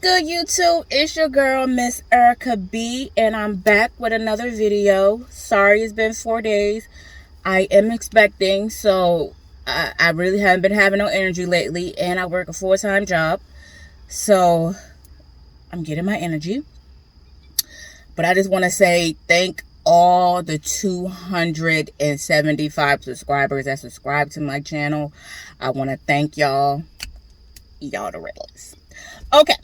good, YouTube? It's your girl, Miss Erica B, and I'm back with another video. Sorry, it's been 4 days. I am expecting, so I really haven't been having no energy lately, and I work a full-time job, so I'm getting my energy. But I just want to say thank all the 275 subscribers that subscribe to my channel. I want to thank y'all. Y'all the realest. Okay,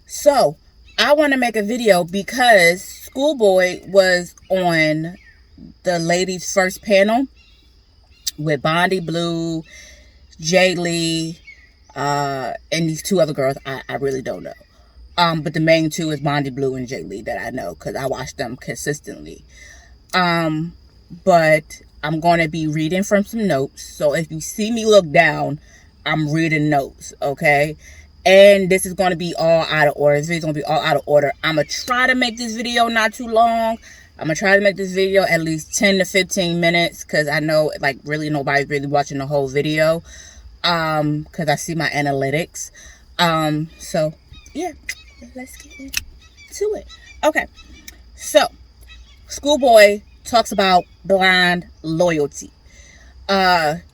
so I want to make a video because SKOOIBOI was on the ladies' first panel with Bondi Blue, Jay Lee, and these two other girls I really don't know. But the main two is Bondi Blue and Jay Lee that I know because I watch them consistently. But I'm going to be reading from some notes. So if you see me look down, I'm reading notes, okay? And this is going to be all out of order. This video is going to be all out of order. I'm going to try to make this video not too long. I'm going to try to make this video at least 10 to 15 minutes because I know, like, really nobody's really watching the whole video because I see my analytics. So, yeah, let's get into it. Okay, so SKOOIBOI talks about blind loyalty.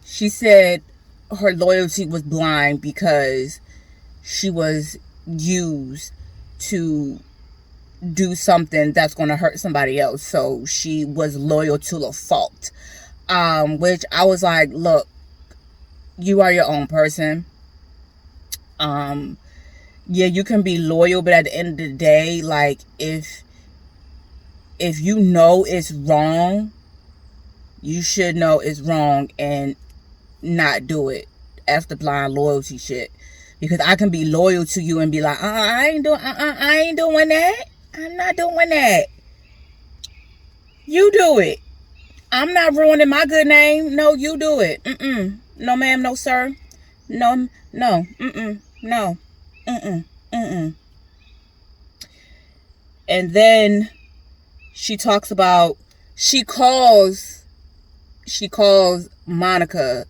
She said her loyalty was blind because she was used to do something that's going to hurt somebody else. So she was loyal to a fault. Which I was like, look, you are your own person. Yeah, you can be loyal, but at the end of the day, like, if you know it's wrong, you should know it's wrong and not do it after blind loyalty shit. Because I can be loyal to you and be like, I ain't doing that. I'm not doing that. You do it. I'm not ruining my good name. No, you do it. No, ma'am. No, sir. No. No. No. And then she talks about, she calls Monica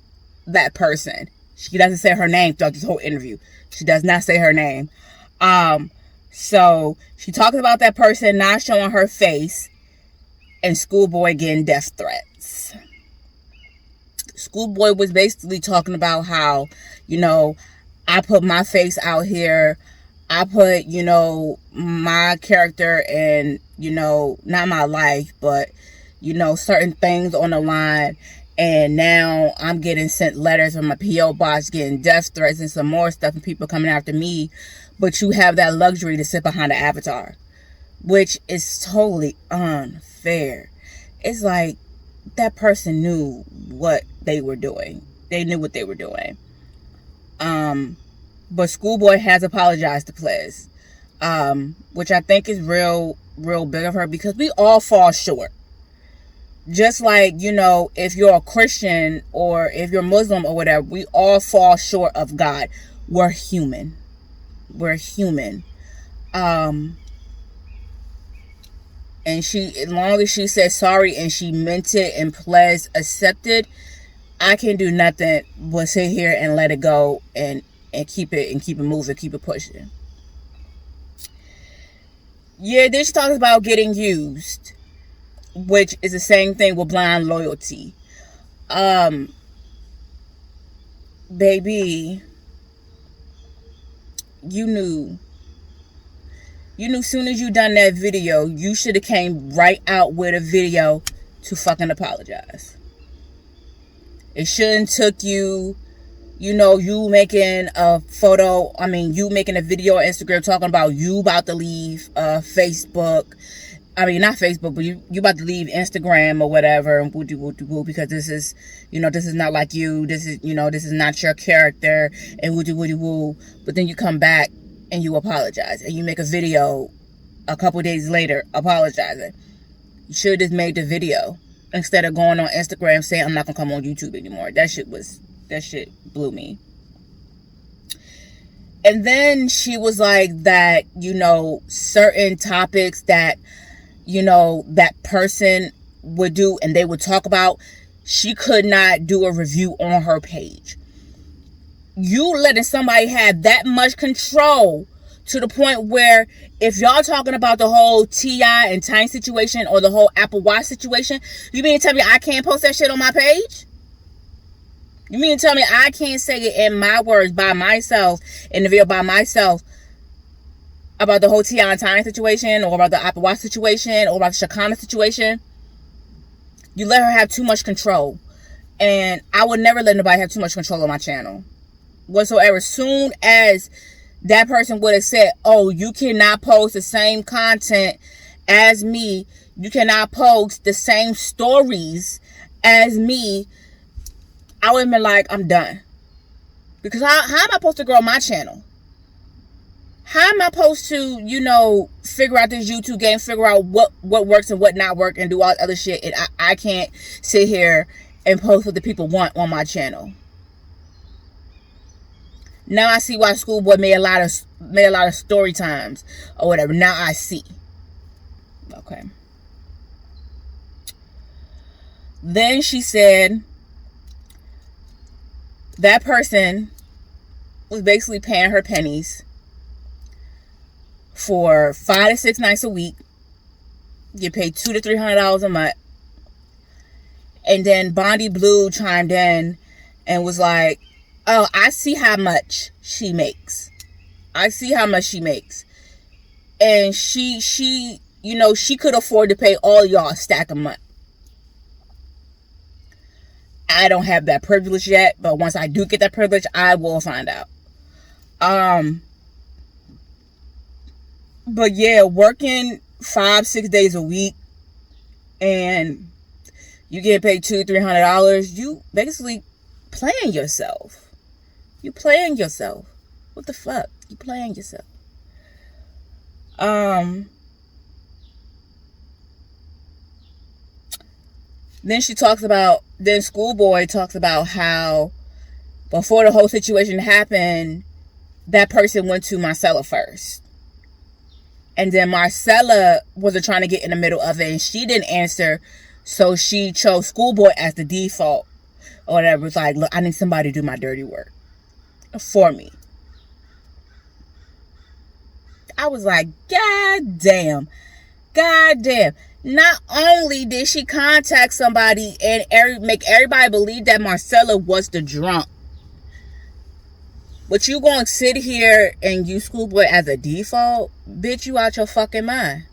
that person. She doesn't say her name throughout this whole interview. She does not say her name. So she talks about that person not showing her face and SKOOIBOI getting death threats. SKOOIBOI was basically talking about how, you know, I put my face out here. I put, you know, my character and, you know, not my life, but, you know, certain things on the line. And now I'm getting sent letters from my P.O. box, getting death threats and some more stuff, and people coming after me. But you have that luxury to sit behind the avatar, which is totally unfair. It's like that person knew what they were doing. They knew what they were doing. But SKOOIBOI has apologized to Pliz, which I think is real big of her because we all fall short. Just like, you know, if you're a Christian or if you're Muslim or whatever, we all fall short of God. We're human. We're human. And she, as long as she said sorry and she meant it and Pliz accepted, I can do nothing but sit here and let it go and keep it moving, keep it pushing. Yeah, this talks about getting used, which is the same thing with blind loyalty. Baby, you knew soon as you done that video, you should have came right out with a video to fucking apologize. It shouldn't took you, you know, you making a photo, you making a video on Instagram talking about you about to leave Facebook. Not Facebook, but you about to leave Instagram or whatever, and woo because this is, you know, this is not like you. This is, you know, this is not your character, and woo. But then you come back and you apologize, and you make a video a couple days later apologizing. You should have just made the video instead of going on Instagram saying I'm not gonna come on YouTube anymore. That shit blew me. And then she was like that, you know, certain topics that, you know, that person would do and they would talk about, she could not do a review on her page. You letting somebody have that much control To the point where if y'all talking about the whole T.I. and Tiny situation or the whole Apple Watch situation, you mean to tell me I can't post that shit on my page? You mean to tell me I can't say it in my words by myself, in the video by myself, about the whole T.I. and Tiny situation, or about the Apple Watch situation, or about the Shakana situation? You let her have too much control. And I would never let nobody have too much control on my channel whatsoever. Soon as that person would have said, oh, you cannot post the same content as me, you cannot post the same stories as me, I would have been like, I'm done. Because how am I supposed to grow my channel? How am I supposed to, you know, figure out this YouTube game, figure out what works and what not work, and do all that other shit, and I can't sit here and post what the people want on my channel? Now I see why Schoolboy made a lot of story times or whatever. Now I see. Okay. Then she said that person was basically paying her pennies for 5 to 6 nights a week. Get paid $200 to $300 a month. And then Bondi Blue chimed in and was like, oh, I see how much she makes. I see how much she makes. And she, you know, she could afford to pay all y'all a stack a month. I don't have that privilege yet, but once I do get that privilege, I will find out. But yeah, working 5-6 days a week and you get paid $200-$300, you basically playing yourself. You playing yourself. What the fuck? You playing yourself. Then Schoolboy talks about how before the whole situation happened, that person went to Marcella first. And then Marcella wasn't trying to get in the middle of it, and she didn't answer, so she chose Schoolboy as the default or whatever. It's like, look, I need somebody to do my dirty work for me. I was like, God damn. Not only did she contact somebody and make everybody believe that Marcella was the drunk, but you gonna sit here and use Schoolboy as a default? Bitch, you out your fucking mind.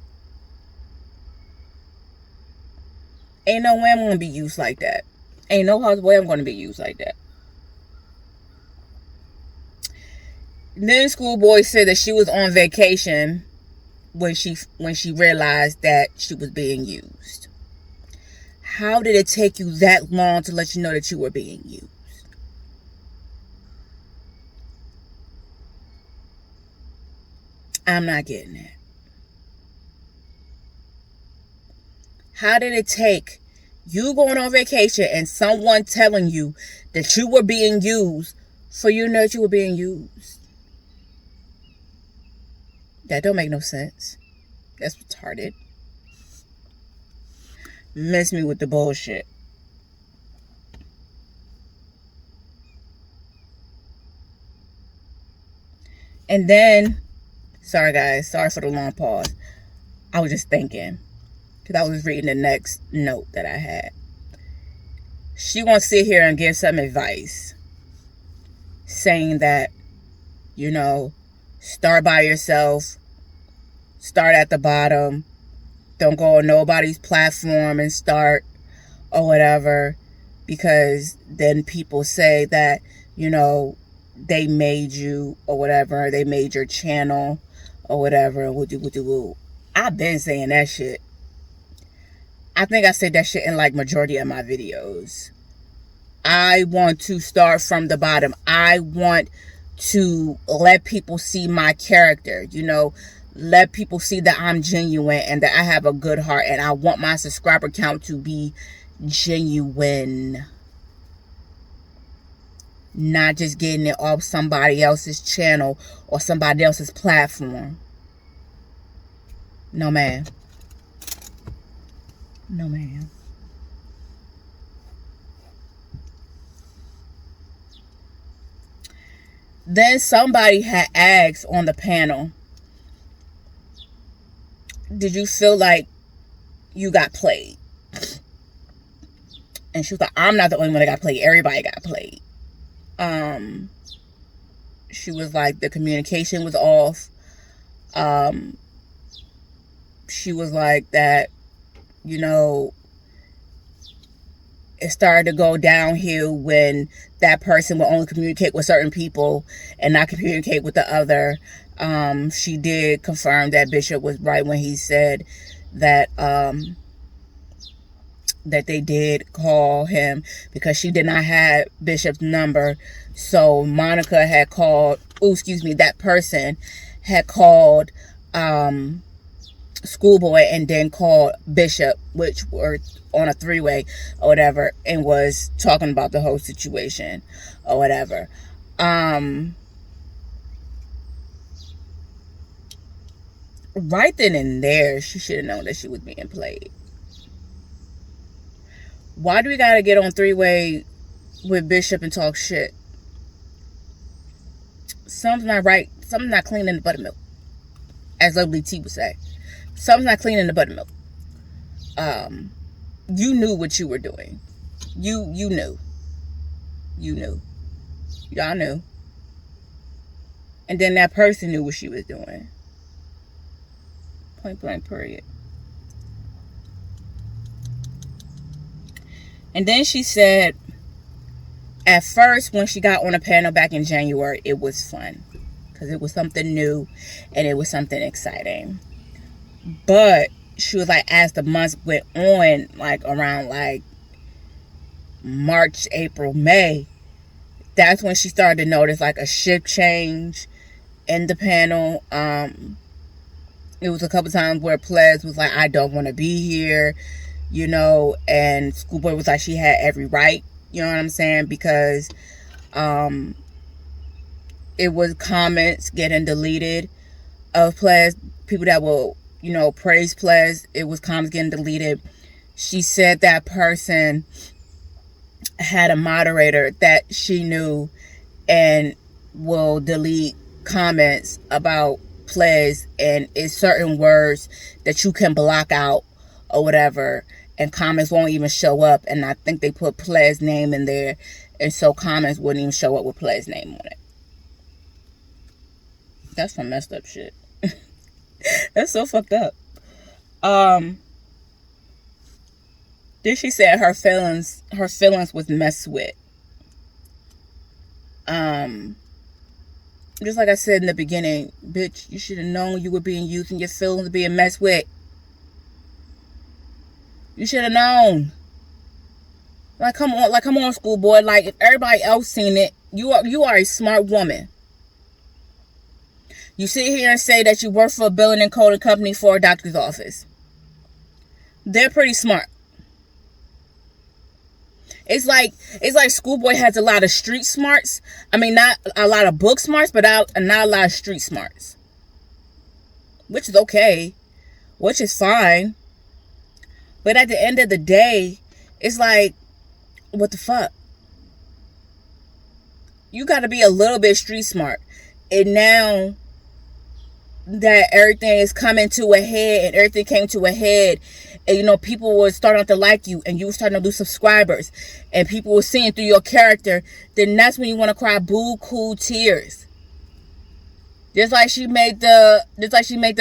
Ain't no way I'm gonna be used like that. Ain't no way I'm gonna be used like that. Then Schoolboy said that she was on vacation when she realized that she was being used. How did it take you that long to let you know that you were being used? I'm not getting it. How did it take you going on vacation and someone telling you that you were being used for you to know that you were being used? That don't make no sense. That's retarded. Miss me with the bullshit. And then, sorry guys, sorry for the long pause. I was just thinking, because I was reading the next note that I had. She wants to sit here and give some advice, saying that, you know, start by yourself, start at the bottom, don't go on nobody's platform and start or whatever, because then people say that, you know, they made you or whatever, they made your channel or whatever. I've been saying that shit. I think I said that shit in like majority of my videos. I want to start from the bottom. I want to let people see my character, you know, let people see that I'm genuine and that I have a good heart, and I want my subscriber count to be genuine, not just getting it off somebody else's channel or somebody else's platform. No, ma'am. No, ma'am. Then somebody had asked on the panel, did you feel like you got played? And she was like, I'm not the only one that got played. Everybody got played. She was like, the communication was off. She was like that, you know, it started to go downhill when that person would only communicate with certain people and not communicate with the other. She did confirm that Bishop was right when he said that that they did call him, because she did not have Bishop's number. So Monica had called, that person had called Schoolboy and then called Bishop, which were on a three-way or whatever, and was talking about the whole situation or whatever. Right then and there, she should have known that she was being played. Why do we gotta get on three-way with Bishop and talk shit? Something's not right. Something's not clean in the buttermilk, as Lovely T would say. Something's not clean in the buttermilk. You knew what you were doing. You knew. You knew. Y'all knew. And then that person knew what she was doing. Point blank, period. And then she said, at first, when she got on a panel back in January, it was fun. Because it was something new and it was something exciting. But she was like, as the months went on, like around like March, April, May, that's when she started to notice like a shift change in the panel. It was a couple times where Ples was like, I don't want to be here, you know, and Schoolboy was like, she had every right, you know what I'm saying, because it was comments getting deleted of Ples, people that will, you know, praise Ples. It was comments getting deleted. She said that person had a moderator that she knew and will delete comments about Ples, and it's certain words that you can block out or whatever, and comments won't even show up. And I think they put Ples' name in there, and so comments wouldn't even show up with Ples' name on it. That's some messed up shit. That's so fucked up. Then she said her feelings was messed with. Just like I said in the beginning, bitch, you should have known you were being used and your feelings were being messed with. You should have known. Like, come on, Schoolboy. Like, if everybody else seen it, you are a smart woman. You sit here and say that you work for a billing and coding company for a doctor's office. They're pretty smart. It's like Schoolboy has a lot of street smarts. I mean, not a lot of book smarts, but not a lot of street smarts. Which is okay. Which is fine. But at the end of the day, it's like, what the fuck? You got to be a little bit street smart. And now that everything is coming to a head, and everything came to a head, and you know, people were starting to like you, and you were starting to lose subscribers, and people were seeing through your character, then that's when you want to cry boo-hoo tears. Just like she made the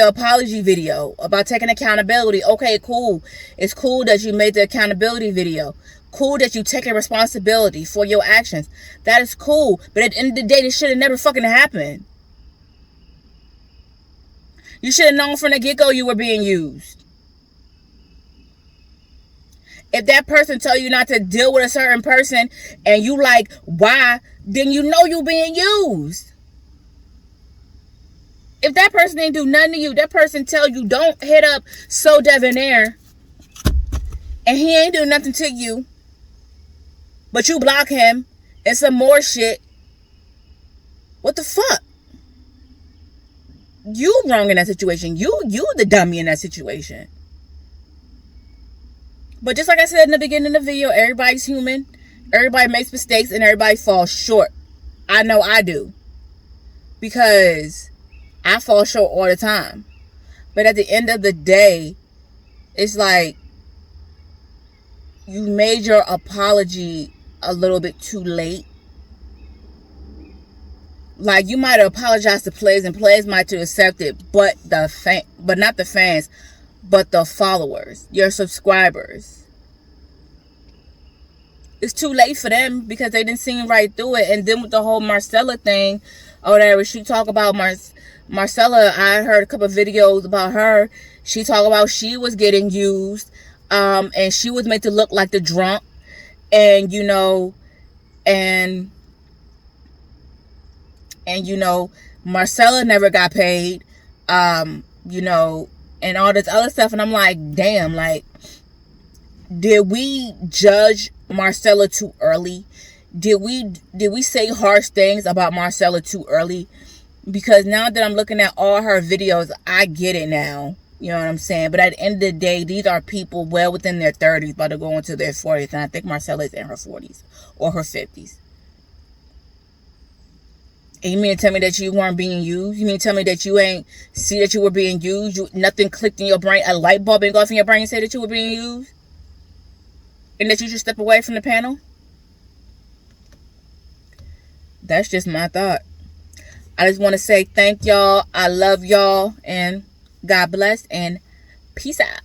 apology video about taking accountability. Okay, cool. It's cool that you made the accountability video. Cool that you taking responsibility for your actions. That is cool. But at the end of the day, this should have never fucking happened. You should have known from the get-go you were being used. If that person tell you not to deal with a certain person and you like, why, then you know you being used. If that person didn't do nothing to you, that person tell you don't hit up So Devonair, and he ain't do nothing to you, but you block him and some more shit, what the fuck? You wrong in that situation. You the dummy in that situation. But just like I said in the beginning of the video, everybody's human. Everybody makes mistakes and everybody falls short. I know I do. Because I fall short all the time. But at the end of the day, it's like you made your apology a little bit too late. Like, you might have apologized to players, and players might have accepted, but but not the fans, but the followers, your subscribers. It's too late for them because they didn't see right through it. And then with the whole Marcella thing, or whatever, she talk about Marcella. I heard a couple of videos about her. She talked about she was getting used, and she was made to look like the drunk, and Marcella never got paid, and all this other stuff. And I'm like, damn, like, did we judge Marcella too early? Did we say harsh things about Marcella too early? Because now that I'm looking at all her videos, I get it now. You know what I'm saying? But at the end of the day, these are people well within their 30s, about to go into their 40s. And I think Marcella's in her 40s or her 50s. And you mean to tell me that you weren't being used? You mean to tell me that you ain't see that you were being used? Nothing clicked in your brain? A light bulb ain't go off in your brain and say that you were being used? And that you just step away from the panel? That's just my thought. I just want to say thank y'all. I love y'all. And God bless. And peace out.